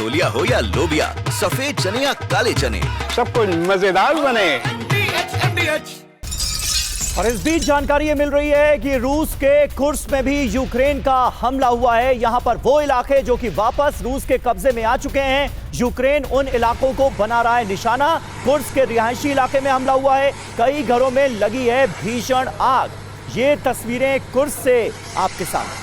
छोलिया हो या लोबिया, सफेद चने या काले चने, सब कुछ मजेदार बने। और इस बीच जानकारी ये मिल रही है कि रूस के कुर्स्क में भी यूक्रेन का हमला हुआ है। यहां पर वो इलाके जो कि वापस रूस के कब्जे में आ चुके हैं, यूक्रेन उन इलाकों को बना रहा है निशाना। कुर्स्क के रिहायशी इलाके में हमला हुआ है, कई घरों में लगी है भीषण आग। ये तस्वीरें कुर्स्क से आपके सामने।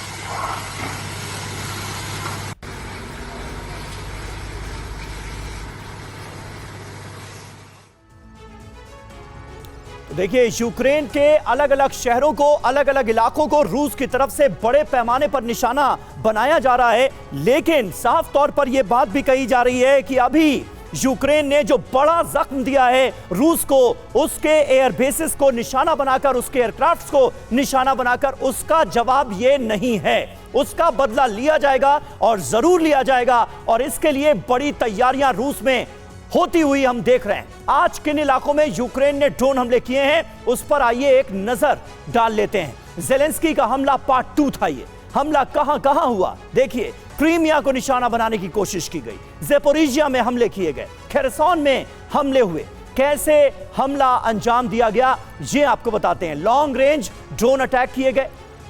देखिए, यूक्रेन के अलग अलग शहरों को, अलग अलग इलाकों को रूस की तरफ से बड़े पैमाने पर निशाना बनाया जा रहा है। लेकिन साफ तौर पर यह बात भी कही जा रही है कि अभी यूक्रेन ने जो बड़ा जख्म दिया है रूस को, उसके एयर बेसिस को निशाना बनाकर, उसके एयरक्राफ्ट्स को निशाना बनाकर, उसका जवाब यह नहीं है। उसका बदला लिया जाएगा और जरूर लिया जाएगा। और इसके लिए बड़ी तैयारियां रूस में होती हुई हम देख रहे हैं। आज किन इलाकों में यूक्रेन ने ड्रोन हमले किए हैं, उस पर आइए एक नजर डाल लेते हैं। ज़ेलेंस्की का हमला पार्ट 2 था। ये हमला कहां कहां हुआ देखिए। क्रीमिया को निशाना बनाने की कोशिश की गई, ज़ेपोरिजिया में हमले किए गए, खेरसोन में हमले हुए। कैसे हमला अंजाम दिया गया ये आपको बताते हैं। लॉन्ग रेंज ड्रोन अटैक किए गए,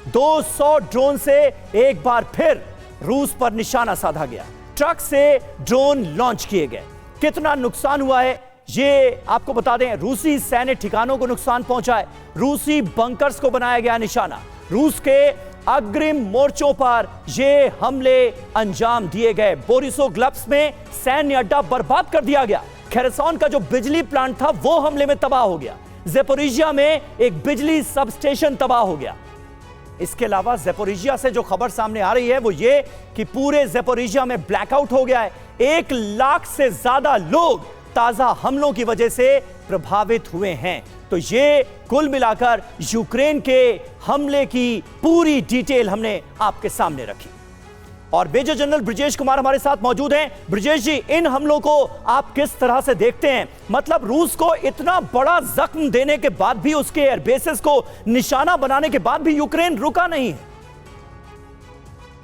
200 ड्रोन से एक बार फिर रूस पर निशाना साधा गया। ट्रक से ड्रोन लॉन्च किए गए। कितना नुकसान हुआ है ये आपको बता दें। रूसी सैन्य ठिकानों को नुकसान पहुंचा है, रूसी बंकर्स को बनाया गया निशाना, रूस के अग्रिम मोर्चों पर ये हमले अंजाम दिए गए। बोरिसोग्लब्स्क में सैन्य अड्डा बर्बाद कर दिया गया। खेरसोन का जो बिजली प्लांट था वो हमले में तबाह हो गया। ज़ेपोरिजिया में एक बिजली सब स्टेशन तबाह हो गया। इसके अलावा ज़ेपोरिजिया से जो खबर सामने आ रही है वो ये कि पूरे ज़ेपोरिजिया में ब्लैकआउट हो गया है। 1 लाख से ज्यादा लोग ताजा हमलों की वजह से प्रभावित हुए हैं। तो ये कुल मिलाकर यूक्रेन के हमले की पूरी डिटेल हमने आपके सामने रखी। और मेजर जनरल ब्रिजेश कुमार हमारे साथ मौजूद हैं। ब्रिजेश जी, इन हमलों को आप किस तरह से देखते हैं? मतलब रूस को इतना बड़ा जख्म देने के बाद भी, उसके एयरबेसेस को निशाना बनाने के बाद भी यूक्रेन रुका नहीं है।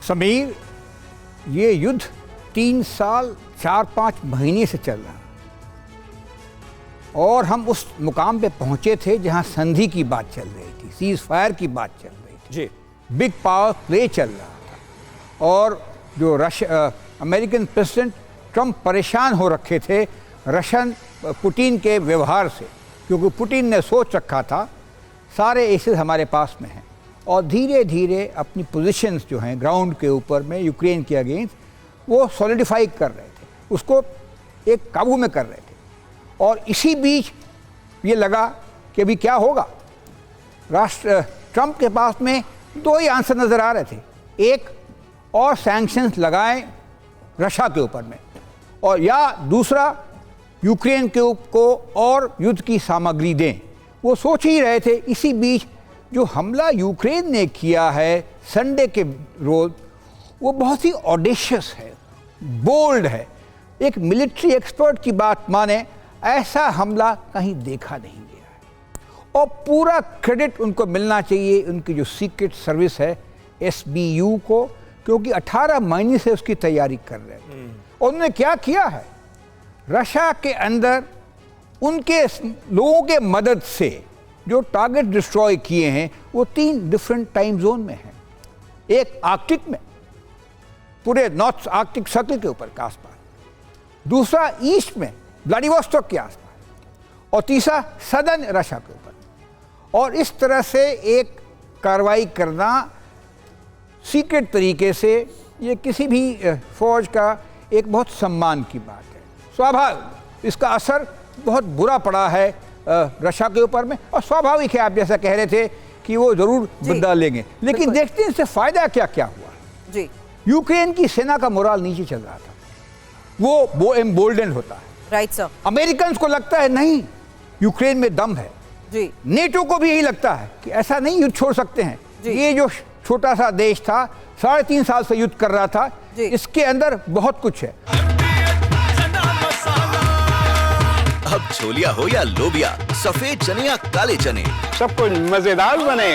समीर, ये युद्ध 3 साल 4-5 महीने से चल रहा है और हम उस मुकाम पे पहुंचे थे जहां संधि की बात चल रही थी, सीज फायर की बात चल रही थी जी, बिग पावर प्ले चल रहा था। और जो अमेरिकन प्रेसिडेंट ट्रंप परेशान हो रखे थे रशियन पुतिन के व्यवहार से, क्योंकि पुतिन ने सोच रखा था सारे एसेस हमारे पास में हैं और धीरे धीरे अपनी पोजीशंस जो हैं ग्राउंड के ऊपर में यूक्रेन के अगेंस्ट वो सॉलिडिफाई कर रहे थे, उसको एक काबू में कर रहे थे। और इसी बीच ये लगा कि अभी क्या होगा। ट्रंप के पास में 2 ही आंसर नज़र आ रहे थे। एक, और सैंक्शंस लगाएं रशिया के ऊपर में, और या दूसरा यूक्रेन को और युद्ध की सामग्री दें। वो सोच ही रहे थे। इसी बीच जो हमला यूक्रेन ने किया है संडे के रोज, वो बहुत ही ऑडेशियस है, बोल्ड है। एक मिलिट्री एक्सपर्ट की बात माने, ऐसा हमला कहीं देखा नहीं गया है। और पूरा क्रेडिट उनको मिलना चाहिए, उनकी जो सीक्रेट सर्विस है SBU को, क्योंकि 18 महीने से उसकी तैयारी कर रहे थे। उन्होंने क्या किया है, रशिया के अंदर उनके लोगों के मदद से जो टारगेट डिस्ट्रॉय किए हैं वो 3 डिफरेंट टाइम जोन में हैं। एक आर्कटिक में, पूरे नॉर्थ आर्कटिक सर्कल के ऊपर के आसपास, दूसरा ईस्ट में व्लादिवोस्टोक के आसपास, और तीसरा सदर्न रशिया के ऊपर। और इस तरह से एक कार्रवाई करना सीक्रेट तरीके से, ये किसी भी फौज का एक बहुत सम्मान की बात है। स्वाभाविक इसका असर बहुत बुरा पड़ा है रशिया के ऊपर में, और स्वाभाविक है, आप जैसा कह रहे थे कि वो जरूर बदला लेंगे। लेकिन देखते हैं इससे फायदा क्या क्या हुआ जी। यूक्रेन की सेना का मोराल नीचे चल रहा था, वो एम्बोल्डेंड होता है। Right sir. अमेरिकन को लगता है नहीं, यूक्रेन में दम है जी। नेटो को भी यही लगता है कि ऐसा नहीं युद्ध छोड़ सकते हैं। ये जो छोटा सा देश था, 3.5 साल से युद्ध कर रहा था, इसके अंदर बहुत कुछ है। अब छोलिया हो या लोबिया, सफेद चने या काले चने, सब कुछ मजेदार बने।